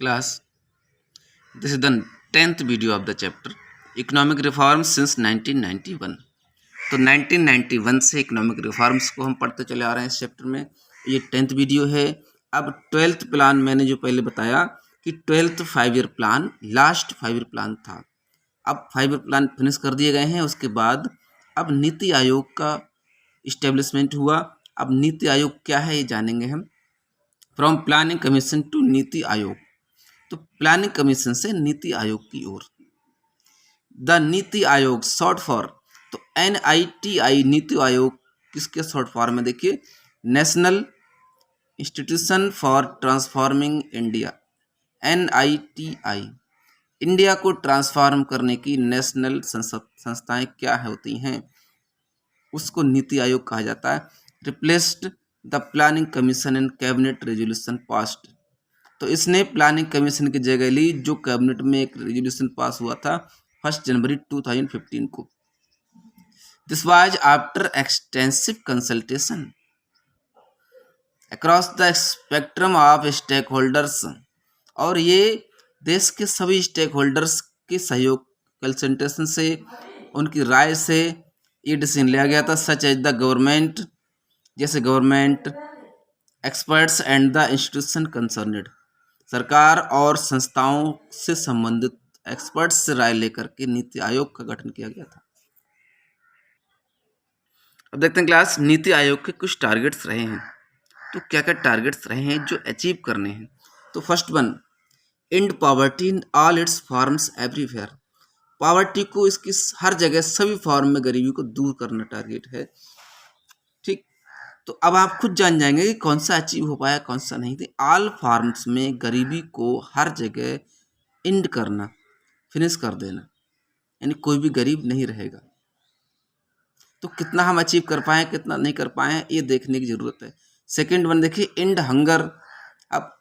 Class, this is the 10th video of the chapter Economic Reforms since 1991। तो 1991 से economic reforms को हम पढ़ते चले आ रहे हैं इस चैप्टर में। ये 10th वीडियो है। अब 12th प्लान मैंने जो पहले बताया कि 12th 5 year plan last 5 year plan था। अब 5 ईयर प्लान फिनिश कर दिए गए हैं। उसके बाद अब नीति आयोग का इस्टेब्लिशमेंट हुआ। अब नीति आयोग क्या है ये जानेंगे हम। From planning commission to NITI Aayog, तो प्लानिंग कमीशन से नीति आयोग की ओर। The NITI Aayog short for, तो NITI नीति आयोग किसके शॉर्ट फॉर्म में देखिए, national institution for transforming India. NITI India को ट्रांसफॉर्म करने की नेशनल संस्थाएं क्या होती हैं, उसको नीति आयोग कहा जाता है। Replaced the planning commission and cabinet resolution passed, तो इसने प्लानिंग कमीशन की जगह ली जो कैबिनेट में एक रेजोल्यूशन पास हुआ था 1 जनवरी 2015 को। This was after extensive consultation across the spectrum of stakeholders, और ये देश के सभी स्टेक होल्डर्स के सहयोग कंसल्टेशन से, उनकी राय से ये डिसीजन लिया गया था। सच एज द गवर्नमेंट, जैसे government, experts and the institution concerned, सरकार और संस्थाओं से संबंधित एक्सपर्ट्स से राय लेकर के नीति आयोग का गठन किया गया था। अब देखते हैं क्लास, नीति आयोग के कुछ टारगेट्स रहे हैं। तो क्या क्या टारगेट्स रहे हैं जो अचीव करने हैं। तो first one, and poverty in all it's forms everywhere, poverty को इसकी हर जगह सभी फॉर्म में गरीबी को दूर करना टारगेट है। ठीक, तो अब आप खुद जान जाएंगे कि कौन सा अचीव हो पाया कौन सा नहीं। थी ऑल फॉर्म्स में गरीबी को हर जगह एंड करना, फिनिश कर देना, यानी कोई भी गरीब नहीं रहेगा। तो कितना हम अचीव कर पाए कितना नहीं कर पाए ये देखने की जरूरत है। सेकंड वन देखिए, एंड हंगर। अब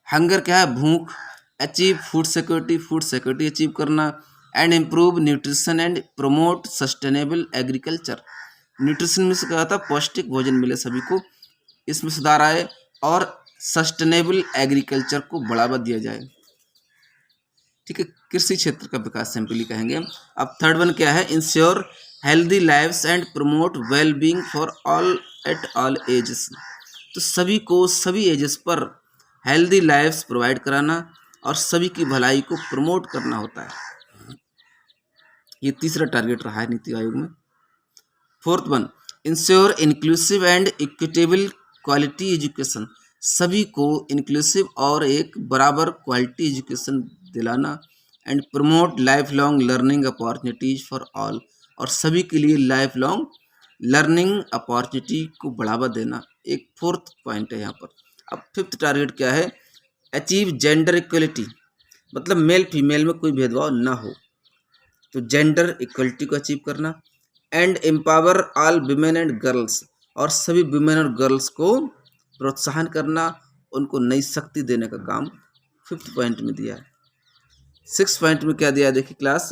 हंगर क्या है, भूख। अचीव फूड सिक्योरिटी अचीव करना। And improve nutrition and promote sustainable agriculture, nutrition में से कहा था पौष्टिक भोजन मिले सभी को, इसमें सुधार आए और सस्टेनेबल एग्रीकल्चर को बढ़ावा दिया जाए। ठीक है, कृषि क्षेत्र का विकास सिंपली कहेंगे। अब थर्ड वन क्या है, ensure healthy lives and promote well being for all at all ages, तो सभी को सभी एजेस पर हेल्दी लाइव्स प्रोवाइड कराना और सभी की भलाई को प्रमोट करना होता है। ये तीसरा टारगेट रहा है नीति आयोग में। Fourth one, ensure inclusive and equitable quality education, सभी को इंक्लूसिव और एक बराबर क्वालिटी एजुकेशन दिलाना। And promote life long learning opportunities for all, और सभी के लिए लाइफ लॉन्ग लर्निंग अपॉर्चुनिटी को बढ़ावा देना एक फोर्थ पॉइंट है यहाँ पर। अब फिफ्थ टारगेट क्या है, अचीव जेंडर इक्वलिटी, मतलब मेल फीमेल में कोई भेदभाव ना हो, तो जेंडर इक्वलिटी को अचीव करना। And empower all women and girls, और सभी विमेन और गर्ल्स को प्रोत्साहन करना, उनको नई शक्ति देने का काम फिफ्थ पॉइंट में दिया है। सिक्स पॉइंट में क्या दिया देखिए class,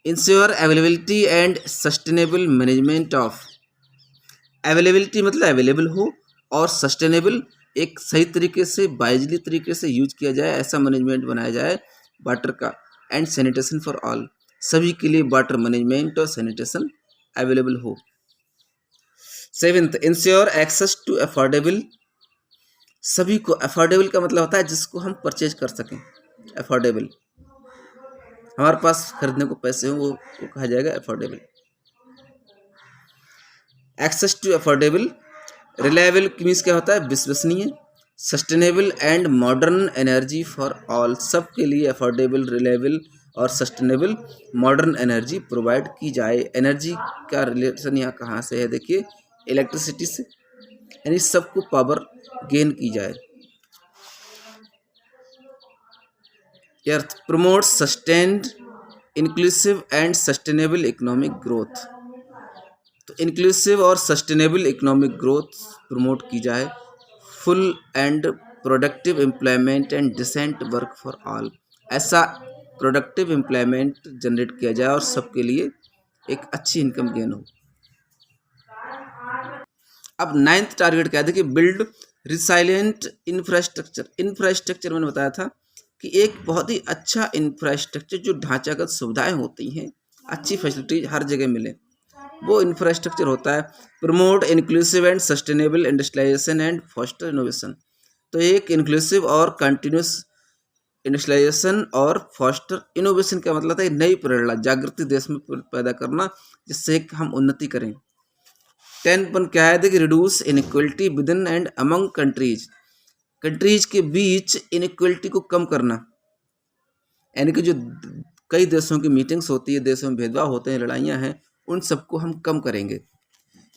ensure availability and sustainable management of, availability मतलब अवेलेबल हो और सस्टेनेबल एक सही तरीके से वाइजली तरीके से यूज किया जाए, ऐसा मैनेजमेंट बनाया जाए वाटर का। एंड सैनिटेशन फॉर ऑल, सभी के लिए वाटर मैनेजमेंट और सैनिटेशन अवेलेबल हो। Seventh, ensure access to affordable, सभी को, अफोर्डेबल का मतलब होता है जिसको हम परचेज कर सकें, अफोर्डेबल, हमारे पास खरीदने को पैसे हो वो कहा जाएगा affordable. Access to affordable, reliable means क्या होता है, विश्वसनीय। Sustainable and modern energy for all, सबके लिए अफोर्डेबल, रिलायबल और सस्टेनेबल मॉडर्न एनर्जी प्रोवाइड की जाए। एनर्जी का रिलेशन यहाँ कहाँ से है देखिए, इलेक्ट्रिसिटी से, यानी सबको पावर गेन की जाए। अर्थ promote sustained inclusive and sustainable economic growth, तो इंक्लूसिव और सस्टेनेबल इकोनॉमिक ग्रोथ प्रमोट की जाए। Full and productive employment and decent work for all, ऐसा प्रोडक्टिव एम्प्लॉयमेंट जनरेट किया जाए और सबके लिए एक अच्छी इनकम गेन हो। अब नाइन्थ टारगेट क्या है देखिए, बिल्ड रिसाइलेंट इंफ्रास्ट्रक्चर मैंने बताया था कि एक बहुत ही अच्छा इंफ्रास्ट्रक्चर, जो ढांचागत सुविधाएं होती हैं, अच्छी फैसिलिटी हर जगह मिले, वो इंफ्रास्ट्रक्चर होता है। Promote inclusive and sustainable industrialisation and foster innovation. तो एक इंक्लूसिव और कंटिन्यूस इंडस्ट्रियलाइजेशन और फॉस्टर इनोवेशन का मतलब है नई प्रेरणा, जागृति देश में पैदा करना, जिससे हम उन्नति करें। 10 क्या है, देखिए reduce inequality with in and among countries के बीच इनइक्वलिटी को कम करना, यानी कि जो कई देशों की मीटिंग्स होती है, देशों में भेदभाव होते हैं, लड़ाइयाँ हैं, उन सबको हम कम करेंगे।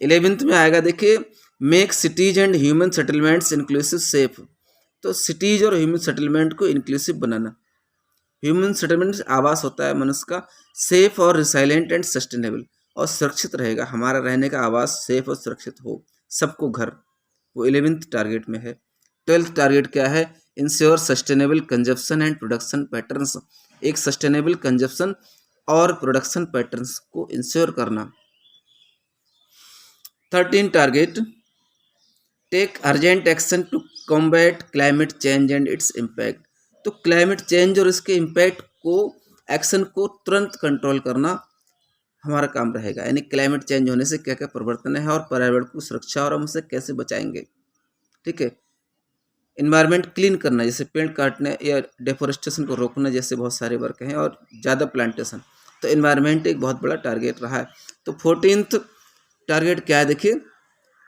11th में आएगा, देखिए make cities and human settlements inclusive safe. तो सिटीज और ह्यूमन सेटलमेंट को इंक्लूसिव बनाना। ह्यूमन सेटलमेंट आवास होता है मनुष्य का, सेफ और रिसाइलेंट एंड सस्टेनेबल, और सुरक्षित रहेगा, हमारा रहने का आवास सेफ और सुरक्षित हो, सबको घर, वो 11th टारगेट में है। 12th टारगेट क्या है, ensure sustainable consumption and production patterns. एक सस्टेनेबल कंजप्शन और प्रोडक्शन पैटर्न्स को इंश्योर करना। 13 target, take urgent action to combat climate change and its impact. तो क्लाइमेट चेंज और इसके इम्पैक्ट को, एक्शन को तुरंत कंट्रोल करना हमारा काम रहेगा, यानी क्लाइमेट चेंज होने से क्या क्या परिवर्तन है और पर्यावरण की सुरक्षा और हम उसे कैसे बचाएंगे। ठीक है, इन्वायरमेंट क्लीन करना, जैसे पेड़ काटने या डेफोरेस्टेशन को रोकना, जैसे बहुत सारे वर्क हैं, और ज़्यादा प्लांटेशन। तो इन्वायरमेंट एक बहुत बड़ा टारगेट रहा है। तो 14th टारगेट क्या है, देखिए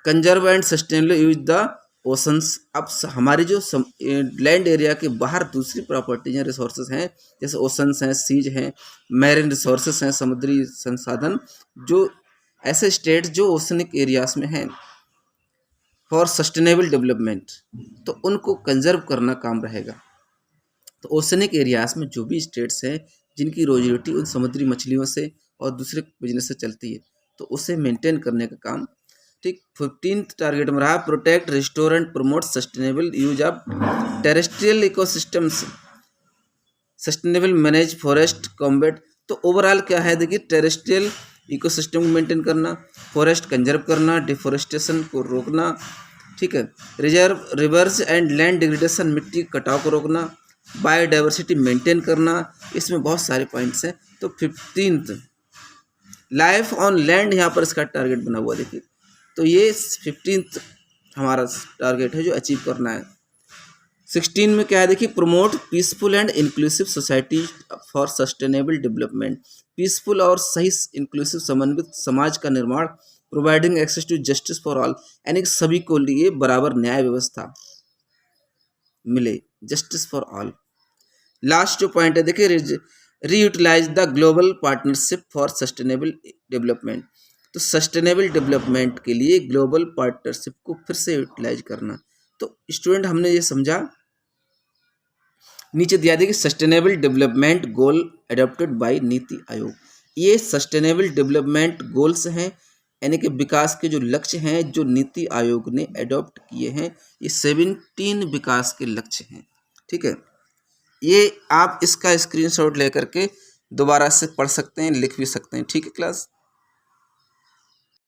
conserve and sustainable use the oceans. अब हमारी जो लैंड एरिया के बाहर दूसरी प्रॉपर्टीज हैं, रिसोर्सेज हैं, जैसे ओशंस हैं, सीज हैं, मैरिन रिसोर्सेज हैं, समुद्री संसाधन, जो ऐसे स्टेट जो ओशनिक एरियाज में हैं फॉर सस्टेनेबल डेवलपमेंट, तो उनको कंजर्व करना काम रहेगा। तो ओशनिक एरियाज में जो भी स्टेट्स हैं जिनकी रोजी रोटी उन समुद्री मछलियों से और दूसरे बिजनेस से चलती है, तो उसे मेंटेन करने का काम। ठीक, 15th टारगेट में रहा, protect, restore and promote sustainable use of terrestrial ecosystems, sustainable manage forest combat. तो ओवरऑल क्या है, देखिए टेरेस्ट्रियल इकोसिस्टम को मेंटेन करना, फॉरेस्ट कंजर्व करना, डिफोरेस्टेशन को रोकना, ठीक है, reserve reverse and land degradation, मिट्टी कटाव को रोकना, बायोडाइवर्सिटी मेंटेन करना, इसमें बहुत सारे पॉइंट्स हैं। तो 15th लाइफ ऑन लैंड यहाँ पर इसका टारगेट बना हुआ, देखिए। तो ये 15th हमारा टारगेट है जो अचीव करना है। 16 में क्या है, देखिए promote peaceful and inclusive society for sustainable development. Peaceful और सही इंक्लूसिव समन्वित समाज का निर्माण, providing access to justice for all, यानी सभी को लिए बराबर न्याय व्यवस्था मिले, जस्टिस फॉर ऑल। लास्ट जो पॉइंट है, देखिए reutilize the global partnership for sustainable development. तो सस्टेनेबल डेवलपमेंट के लिए ग्लोबल पार्टनरशिप को फिर से यूटिलाइज करना। तो स्टूडेंट हमने ये समझा, नीचे दिया देखिए sustainable development goal adopted by NITI Aayog. ये सस्टेनेबल डेवलपमेंट गोल्स हैं, यानी कि विकास के जो लक्ष्य हैं जो नीति आयोग ने एडॉप्ट किए हैं, ये 17 विकास के लक्ष्य हैं। ठीक है, ये आप इसका स्क्रीनशॉट लेकर के दोबारा से पढ़ सकते हैं, लिख भी सकते हैं। ठीक है क्लास।